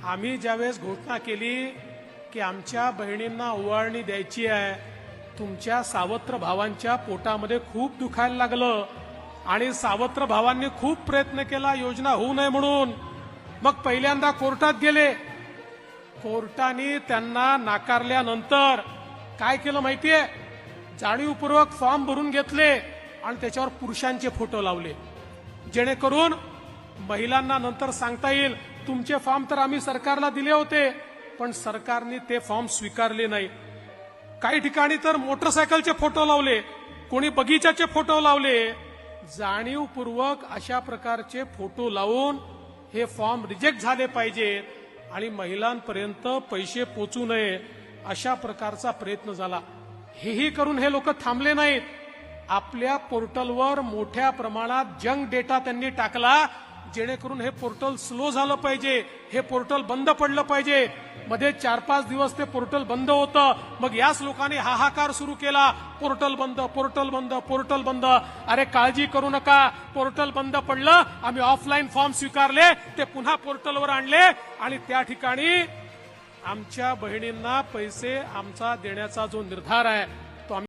आम्ही ज्यावेळेस घोषणा केली की आमच्या बहिणींना ओवाळणी द्यायची आहे, तुमच्या सावत्र भावांच्या पोटामध्ये खूप दुखायला लागलं आणि सावत्र भावांनी खूप प्रयत्न केला योजना होऊ नये म्हणून. मग पहिल्यांदा कोर्टात गेले. कोर्टाने त्यांना नाकारल्यानंतर काय केलं माहितीये? जाणीवपूर्वक फॉर्म भरून घेतले आणि त्याच्यावर पुरुषांचे फोटो लावले, जेणेकरून महिलांना नंतर सांगता येईल तुमचे फॉर्म तर आम्ही सरकारला दिले होते, पण सरकारने ते फॉर्म स्वीकारले नाही. काही ठिकाणी तर मोटरसायकलचे फोटो लावले, कोणी बगीचाचे फोटो लावले. जाणीवपूर्वक अशा प्रकारचे फोटो लावून हे फॉर्म रिजेक्ट झाले पाहिजेत आणि महिलांपर्यंत पैसे पोचू नये अशा प्रकारचा प्रयत्न झाला. हेही करून हे लोक थांबले नाहीत. आपल्या पोर्टलवर मोठ्या प्रमाणात जंक डेटा त्यांनी टाकला, जेणेकरून हे पोर्टल स्लो झालं पाहिजे, हे पोर्टल बंद पडलं पाहिजे. मध्ये 4-5 दिवस ते पोर्टल बंद होतं. मग याच लोकांनी हाहाकार सुरू केला, पोर्टल बंद, पोर्टल बंद, पोर्टल बंद. अरे काळजी करू नका, पोर्टल बंद पडलं, आम्ही ऑफलाईन फॉर्म स्वीकारले, ते पुन्हा पोर्टलवर आणले आणि त्या ठिकाणी आमच्या बहिणींना पैसे आमचा देण्याचा जो निर्धार आहे